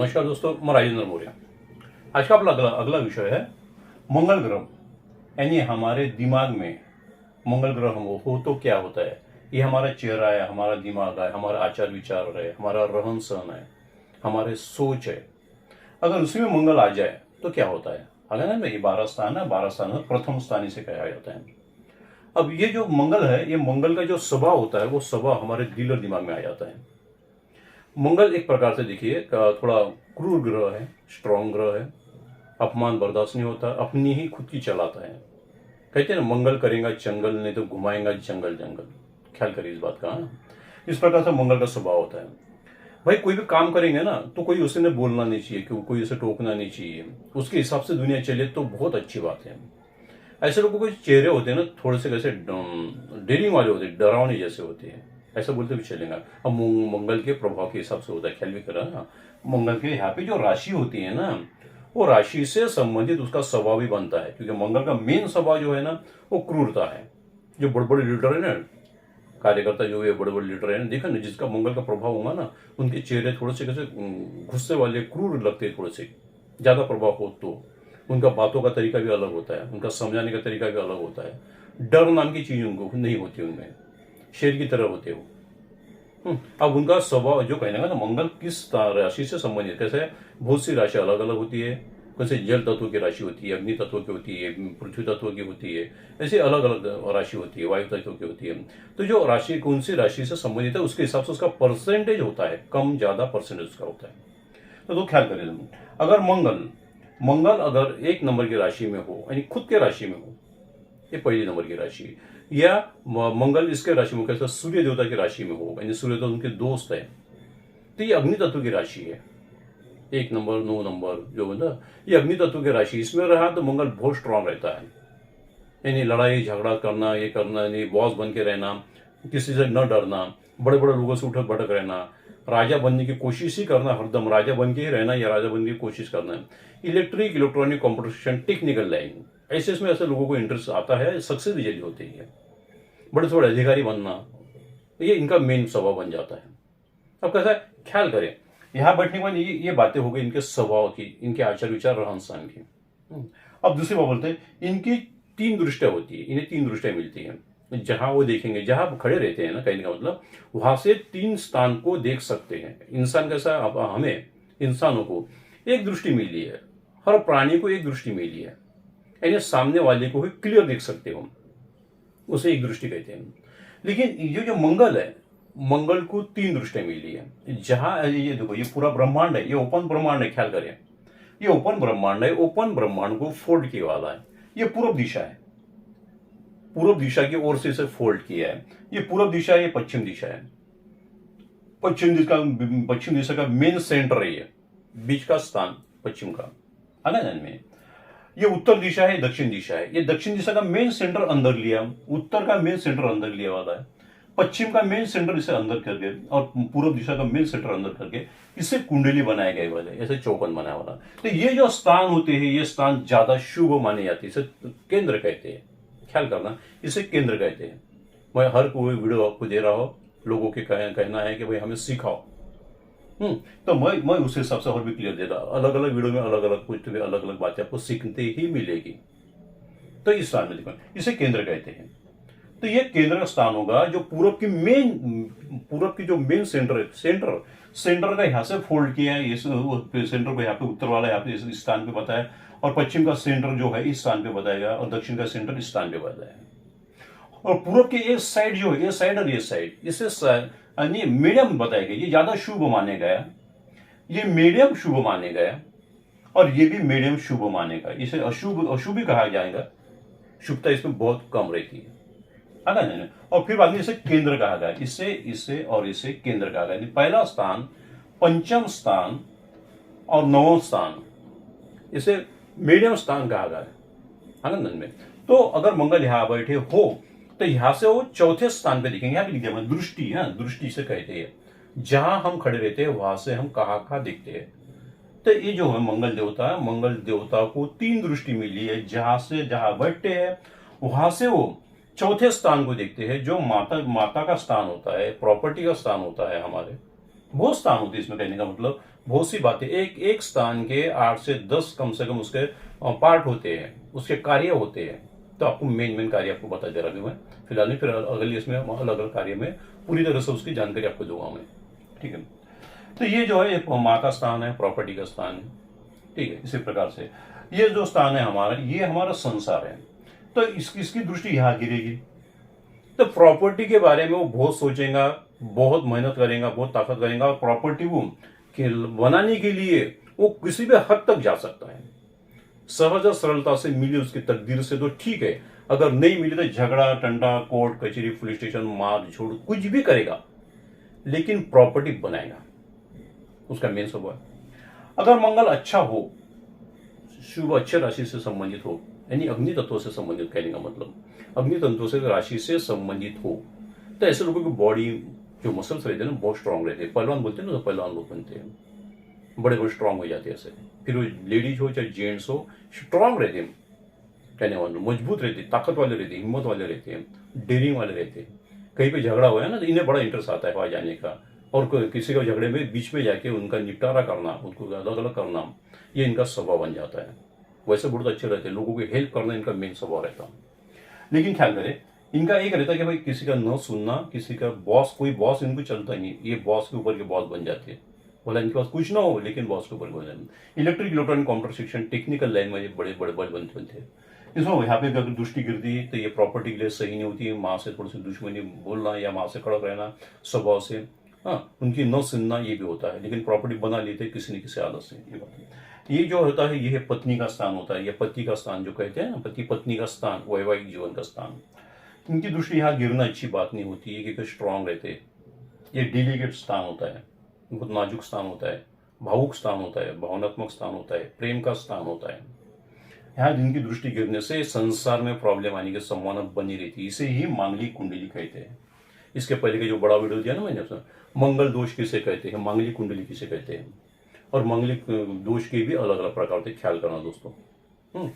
नमस्कार दोस्तों, मैं राजेंद्र मौर्य। आज का अपना अगला विषय है मंगल ग्रह, यानी हमारे दिमाग में मंगल ग्रह हो तो क्या होता है। ये हमारा चेहरा है, हमारा दिमाग है, हमारा आचार विचार है, हमारा रहन सहन है, हमारे सोच है। अगर उसी में मंगल आ जाए तो क्या होता है। अगर ना ये 12 स्थान है, 12 स्थान में प्रथम स्थान इसे कहा जाता है। अब ये जो मंगल है, ये मंगल का जो स्वभाव होता है वो स्वभाव हमारे दिल और दिमाग में आ जाता है। मंगल एक प्रकार से देखिए थोड़ा क्रूर ग्रह है, स्ट्रॉन्ग ग्रह है, अपमान बर्दाश्त नहीं होता, अपनी ही खुद की चलाता है। कहते हैं ना, मंगल करेगा चंगल, नहीं तो घुमाएगा जंगल जंगल। ख्याल करिए इस बात का। इस प्रकार से मंगल का स्वभाव होता है। भाई कोई भी काम करेंगे ना तो कोई उसे ने बोलना नहीं चाहिए, कोई उसे टोकना नहीं चाहिए। उसके हिसाब से दुनिया चले तो बहुत अच्छी बात है। ऐसे लोगों के चेहरे होते हैं ना, थोड़े से कैसे डेरिंग वाले होते हैं, डरावने जैसे होते हैं, ऐसा बोलते भी चलेगा। अब मंगल के प्रभाव के हिसाब से होता है, ख्याल भी करा ना। मंगल के यहाँ पे जो राशि होती है ना, वो राशि से संबंधित उसका स्वभाव भी बनता है। क्योंकि मंगल का मेन स्वभाव जो है ना, वो क्रूरता है। जो बड़े बड़े लीडर है ना, कार्यकर्ता जो है, बड़े बड़े लीडर है ना, देखा ना, जिसका मंगल का प्रभाव होगा ना, उनके चेहरे थोड़े से कैसे गुस्से वाले, क्रूर लगते हैं। थोड़े से ज्यादा प्रभाव हो तो उनका बातों का तरीका भी अलग होता है, उनका समझाने का तरीका भी अलग होता है। डर नाम की चीज उनको नहीं होती, उनमें शेर की तरह होते हो। अब उनका स्वभाव जो कहने का ना, मंगल किस राशि से संबंधित, कैसे बहुत सी राशि अलग अलग होती है। कैसे जल तत्व की राशि होती है, अग्नि तत्व की होती है, पृथ्वी तत्व की होती है, ऐसे अलग अलग राशि होती है, वायु तत्व की होती है। तो जो राशि कौन सी राशि से संबंधित है उसके हिसाब से उसका परसेंटेज होता है, कम ज्यादा परसेंटेज उसका होता है। तो ख्याल करें, अगर मंगल अगर 1 नंबर की राशि में हो, यानी खुद के राशि में हो, ये पहली नंबर की राशि, या मंगल इसके राशि में कैसा सूर्य देवता की राशि में हो, यानी सूर्य तो उनके दोस्त है, तो ये अग्नि तत्व की राशि है। 1 नंबर 9 नंबर जो है ना, ये अग्नि तत्व की राशि, इसमें रहा तो मंगल बहुत स्ट्रांग रहता है। यानी लड़ाई झगड़ा करना, ये करना, यानी बॉस बन के रहना, किसी से न डरना, बड़े बड़े लोगों से उठक भटक रहना, राजा बनने की कोशिश ही करना, हरदम राजा बन के ही रहना या राजा बनने की कोशिश करना। इलेक्ट्रॉनिक कंप्यूटर टेक्निकल लाइन, ऐसे इसमें ऐसे लोगों को इंटरेस्ट आता है, सक्सेस भी जल्दी होती है। बड़े थोड़े अधिकारी बनना, ये इनका मेन स्वभाव बन जाता है। अब कैसा है, ख्याल करें, यहाँ बैठने के बाद ये बातें हो गई इनके स्वभाव की, इनके आचार विचार रहन सहन की। अब दूसरी बात बोलते हैं, इनकी 3 दृष्टियां होती है, इन्हें 3 दृष्टियां मिलती हैं। जहां वो देखेंगे, जहां खड़े रहते हैं ना, कहने का मतलब वहां से 3 स्थान को देख सकते हैं। इंसान कैसा, अब हमें इंसानों को एक दृष्टि मिली है, हर प्राणी को एक दृष्टि मिली है, यानी सामने वाले को भी क्लियर देख सकते हो, उसे एक दृष्टि कहते हैं। लेकिन ये जो मंगल है, मंगल को 3 दृष्टियां मिली है। जहां ये देखो, ये पूरा ब्रह्मांड है, ये ओपन ब्रह्मांड है, ख्याल करें, ये ओपन ब्रह्मांड है। ओपन ब्रह्मांड को फोल्ड किया वाला है, ये पूर्व दिशा है, पूर्व दिशा की ओर से इसे फोल्ड किया है। ये पूर्व दिशा है, ये पश्चिम दिशा है। पश्चिम दिशा का मेन सेंटर है, ये बीच का स्थान पश्चिम का, आनंद में। ये उत्तर दिशा है, दक्षिण दिशा है। ये दक्षिण दिशा का मेन सेंटर अंदर लिया, उत्तर का मेन सेंटर अंदर लिया वाला है, पश्चिम का मेन सेंटर इसे अंदर करके और पूर्व दिशा का मेन सेंटर अंदर करके इसे कुंडली बनाए गए वाले, ऐसे चौकन बनाया वाला। तो ये जो स्थान होते हैं, ये स्थान ज्यादा शुभ माने जाते हैं, इसे केंद्र कहते हैं। ख्याल करना, इसे केंद्र कहते हैं। मैं हर कोई वीडियो आपको दे रहा हूं, लोगों के कहना है कि भाई हमें सिखाओ, तो मैं उस हिसाब से और भी क्लियर दे रहा। अलग अलग वीडियो में अलग अलग कुछ अलग अलग बातें आपको सीखते ही मिलेगी। तो इस स्थान में देखो, इसे केंद्र कहते हैं। तो ये केंद्र का स्थान होगा जो पूरब की जो मेन सेंटर का यहां से फोल्ड किया है, इस सेंटर को यहाँ पे उत्तर वाला यहाँ पे इस स्थान पे बताया, और पश्चिम का सेंटर जो है इस स्थान पे बताएगा, और दक्षिण का सेंटर इस स्थान पे बताया। और पूर्व के एक साइड जो है, ये साइड और ये साइड, इसे मीडियम बताया गया। ये ज्यादा शुभ माने गया, ये मीडियम शुभ माने गया, और ये भी मीडियम शुभ मानेगा। इसे अशुभ ही कहा जाएगा, शुभता इसमें बहुत कम रहती है। नहीं। और फिर बाद में इसे केंद्र कहा गया, इसे और इसे केंद्र कहा गया। पहला स्थान, पंचम स्थान और नवम स्थान, इसे मीडियम स्थान कहा गया आनंद में। तो अगर मंगल यहां बैठे हो तो यहां से वो चौथे स्थान पे दिखेंगे। यहां पे लिखे दृष्टि, दृष्टि से कहते हैं, जहां हम खड़े रहते हैं वहां से हम कहाँ दिखते हैं। तो ये जो है मंगल देवता है, मंगल देवता को 3 दृष्टि मिली है। जहां बैठते हैं वहां से वो चौथे स्थान को देखते हैं, जो माता का स्थान होता है, प्रॉपर्टी का स्थान होता है। हमारे बहुत स्थान होते हैं इसमें, कहने का मतलब बहुत सी बातें, एक एक स्थान के 8 से 10 कम से कम उसके पार्ट होते हैं, उसके कार्य होते हैं। तो आपको मेन कार्य आपको बता दे रहा अभी मैं फिलहाल नहीं, फिर अगली इसमें अलग अलग कार्य में पूरी तरह से उसकी जानकारी आपको दूंगा मैं, ठीक है। तो ये जो है माँ का स्थान है, प्रॉपर्टी का स्थान है, ठीक है। इसी प्रकार से ये जो स्थान है हमारा, ये हमारा संसार है। तो इसकी दृष्टि यहाँ गिरेगी, तो प्रॉपर्टी के बारे में वो बहुत सोचेगा, बहुत मेहनत करेगा, बहुत ताकत करेगा, और प्रॉपर्टी को बनाने के लिए वो किसी भी हद तक जा सकता है। सहज सरलता से मिली उसकी तकदीर से तो ठीक है, अगर नहीं मिली तो झगड़ा टंडा, कोर्ट कचहरी, पुलिस स्टेशन, मार झोड़ कुछ भी करेगा, लेकिन प्रॉपर्टी बनाएगा, उसका मेन स्वभाव है। अगर मंगल अच्छा हो, शुभ अच्छे राशि से संबंधित हो, यानी अग्नि तत्व से संबंधित, कहने का मतलब अग्नि तत्व से राशि से संबंधित हो, तो ऐसे लोगों की बॉडी जो मसल्स रहते हैं ना बहुत स्ट्रांग रहते हैं। पहलवान बोलते हैं ना, तो पहलवान लोग बनते हैं, बड़े बड़े स्ट्रांग हो जाते हैं ऐसे। फिर वो लेडीज हो चाहे जेंट्स हो, स्ट्रांग रहते हैं, कहने वाले मजबूत रहते, ताकत वाले रहते, हिम्मत वाले रहते हैं, डेयरिंग वाले रहते हैं। कहीं पे झगड़ा हुआ है ना, तो इन्हें बड़ा इंटरेस्ट आता है वहां जाने का, और किसी का झगड़े में बीच में जाके उनका निपटारा करना, उनको अलग अलग करना, ये इनका स्वभाव बन जाता है। वैसे बहुत अच्छे रहते हैं, लोगों की हेल्प करना इनका मेन स्वभाव रहता है। लेकिन ख्याल करें, इनका एक रहता है कि भाई किसी का न सुनना, किसी का बॉस, कोई बॉस इनको चलता नहीं, ये बॉस के ऊपर के बॉस बन जाते हैं। बोला इनके पास कुछ ना हो, लेकिन बॉस के ऊपर बन जाते। इलेक्ट्रिक, इलेक्ट्रॉनिक, कंप्यूटर शिक्षण, टेक्निकल लाइन में ये बड़े बड़े बल बनते हैं। इसमें यहाँ पे अगर दृष्टि गिरती है तो ये प्रॉपर्टी के लिए सही नहीं होती है। माँ से थोड़ी सी दुश्मनी बोलना या माँ से कड़क रहना स्वभाव से, हाँ, उनकी न सुनना, ये भी होता है। लेकिन प्रॉपर्टी बना लेते हैं किसी न किसी आदत से, ये बात है। ये जो होता है, ये पत्नी का स्थान होता है, या पति का स्थान जो कहते हैं ना, पति पत्नी का स्थान, वैवाहिक जीवन का स्थान। इनकी दृष्टि यहाँ गिरना अच्छी बात नहीं होती है, क्योंकि स्ट्रांग रहते हैं। ये डेलिकेट स्थान होता है, बहुत नाजुक स्थान होता है, भावुक स्थान होता है, भावनात्मक स्थान होता है, प्रेम का स्थान होता है। यहाँ जिनकी दृष्टि गिरने से संसार में प्रॉब्लम आने की संभावना बनी रहती है। इसे ही मांगलिक कुंडली कहते हैं। इसके पहले का जो बड़ा वीडियो दिया ना मैंने, उसमें मंगल दोष किसे कहते हैं, मांगलिक कुंडली किसे कहते हैं, और मांगलिक दोष के भी अलग अलग प्रकार से ख्याल करना दोस्तों।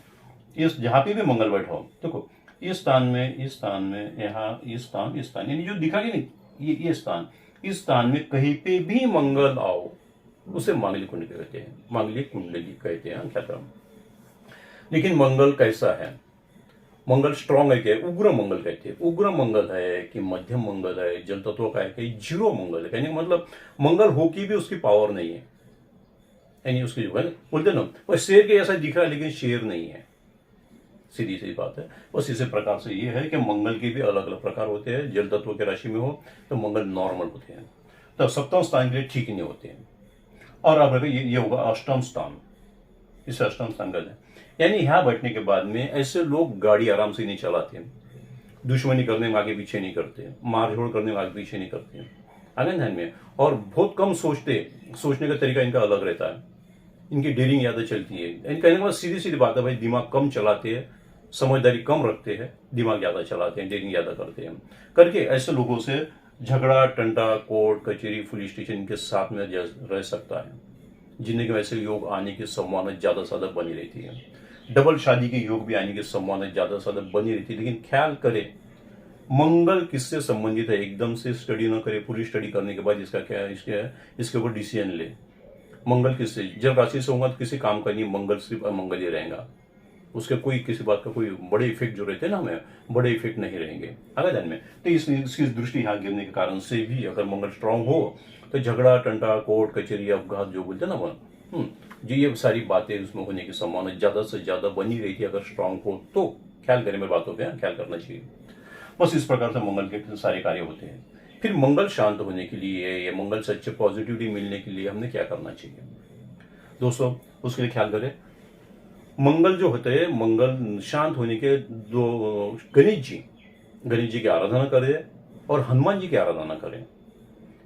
इस जहाँ पे भी मंगल बैठा हो, देखो इस स्थान में यहाँ इस स्थान यानी जो दिखा कि नहीं, ये स्थान, इस स्थान में कहीं पे भी मंगल आओ, उसे मांगलिक कुंडली कहते हैं, मांगलिक कुंडली कहते हैं क्या तरह। लेकिन मंगल कैसा है, मंगल स्ट्रांग है क्या, उग्र मंगल कहते हैं। उग्र मंगल है कि मध्यम मंगल है, जल तत्व का है कि जीरो मंगल है, कहने का मतलब मंगल हो की भी उसकी पावर नहीं है, यानी उसकी जो है बोलते ना, वह शेर के जैसा दिख रहा है लेकिन शेर नहीं है, सीधी सी बात है। बस इसी प्रकार से ये है कि मंगल के भी अलग अलग प्रकार होते हैं। जल तत्व के राशि में हो तो मंगल नॉर्मल होते हैं, तो सप्तम स्थान के लिए ठीक नहीं होते हैं। और अब ये होगा अष्टम स्थान, इस अष्टम स्थान का है, यानी यहाँ बैठने के बाद में ऐसे लोग गाड़ी आराम से नहीं चलाते, दुश्मनी करने में आगे पीछे नहीं करते, मारझोड़ करने में आगे पीछे नहीं करते, आगे ध्यान में, और बहुत कम सोचने का तरीका इनका अलग रहता है। इनकी डेयरिंग ज्यादा चलती है, इनका कहने का सीधी सीधी बात है भाई, दिमाग कम चलाते हैं, समझदारी कम रखते हैं, दिमाग ज्यादा चलाते हैं, डेयरिंग ज्यादा करते हैं। करके ऐसे लोगों से झगड़ा टंटा, कोर्ट कचहरी, पुलिस स्टेशन के साथ में रह सकता है, जिंदगी में ऐसे योग आने की संभावना ज्यादा से ज्यादा बनी रहती है। डबल शादी के योग भी आने की संभावना ज्यादा से ज्यादा बनी रहती है। लेकिन ख्याल करें, मंगल किससे संबंधित है, एकदम से स्टडी ना करे, पूरी स्टडी करने के बाद इसका क्या है, इसके ऊपर डिसीजन ले। मंगल किससे, जब राशि से होगा तो किसी काम का नहीं, मंगल सिर्फ अमंगल ही रहेगा, उसके कोई किसी बात का कोई बड़े इफेक्ट जो रहते हैं ना, हमें बड़े इफेक्ट नहीं रहेंगे आगे दिन में। तो इसकी दृष्टि यहाँ गिरने के कारण से भी अगर मंगल स्ट्रांग हो तो झगड़ा टंटा, कोर्ट कचहरी, अपघात जो बोलते हैं ना वो, जी ये सारी बातें उसमें होने की संभावना ज्यादा से ज्यादा बनी रहती है अगर स्ट्रांग हो तो। ख्याल करें, मैं बातों पे ख्याल करना चाहिए। बस इस प्रकार से मंगल के सारे कार्य होते हैं। फिर मंगल शांत होने के लिए या मंगल से अच्छे पॉजिटिविटी मिलने के लिए हमने क्या करना चाहिए दोस्तों, उसके लिए ख्याल करें। मंगल जो होते हैं, मंगल शांत होने के दो, गणेश जी की आराधना करें और हनुमान जी की आराधना करें,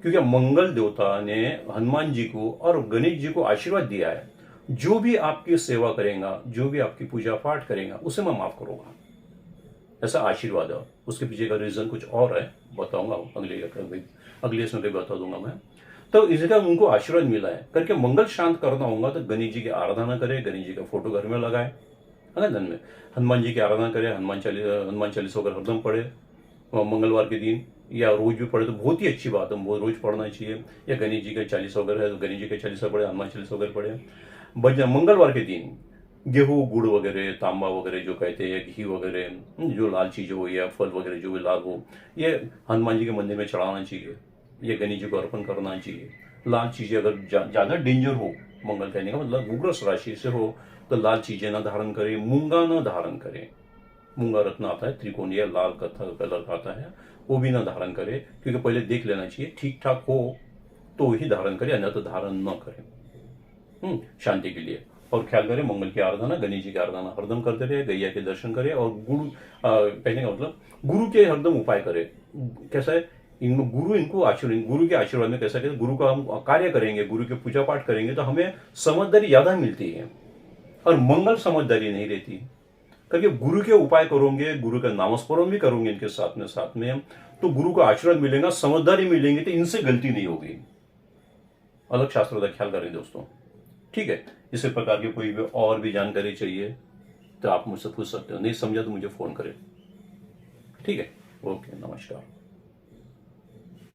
क्योंकि मंगल देवता ने हनुमान जी को और गणेश जी को आशीर्वाद दिया है, जो भी आपकी सेवा करेगा, जो भी आपकी पूजा पाठ करेगा, उसे मैं माफ करूंगा, ऐसा आशीर्वाद है। उसके पीछे का रीजन कुछ और है, बताऊंगा अगले इसमें भी बता दूंगा मैं। तो इसका उनको आशीर्वाद मिला है करके मंगल शांत करना होगा तो गणेश जी की आराधना करे, गणेश जी का फोटो घर में लगाए, है ना, दिन में हनुमान जी की आराधना करे, हनुमान चालीसा अगर हरदम पढ़े मंगलवार के दिन, या रोज भी पढ़े तो बहुत ही अच्छी बात है, वो रोज पढ़ना चाहिए। या गणेश जी के 40 वगैरह है तो गणेश जी के 40 पढ़े, हनुमान चालीसा वगैरह पढ़े। मंगलवार के दिन गेहूं गुड़ वगैरह, तांबा वगैरह जो कहते हैं, घी वगैरह, जो लाल चीजें हो या फल वगैरह जो भी लाल हो, ये हनुमान जी के मंदिर में चढ़ाना चाहिए, ये गणेश जी को अर्पण करना चाहिए। लाल चीजें अगर ज्यादा डेंजर हो, मंगल कहने का मतलब उग्र राशि से हो, तो लाल चीजें ना धारण करें, मूंगा ना धारण करें। मूंगा रत्न आता है, त्रिकोणीय लाल कलर का आता है, वो भी ना धारण करें, क्योंकि पहले देख लेना चाहिए ठीक ठाक हो तो ही धारण करें, अन्यथा तो धारण न करें। शांति के लिए। और ख्याल करें मंगल की आराधना, गणेश जी की आराधना हरदम करते रहे, गैया के दर्शन करें, और गुरु कहने का मतलब गुरु के हरदम उपाय करें। कैसा है, इनमें गुरु इनको आशीर्वाद, गुरु के आशीर्वाद में कैसा कहते, गुरु का हम कार्य करेंगे, गुरु के पूजा पाठ करेंगे तो हमें समझदारी ज्यादा मिलती है, और मंगल समझदारी नहीं रहती। क्योंकि गुरु के उपाय करोगे, गुरु का नामस्मरण भी करोगे इनके साथ में तो गुरु का आशीर्वाद मिलेगा, समझदारी मिलेंगे, तो इनसे गलती नहीं होगी। अलग शास्त्रों का ख्याल करें दोस्तों, ठीक है। इसी प्रकार की कोई भी और भी जानकारी चाहिए तो आप मुझसे पूछ सकते हो, नहीं समझा तो मुझे फोन करें, ठीक है। ओके, नमस्कार।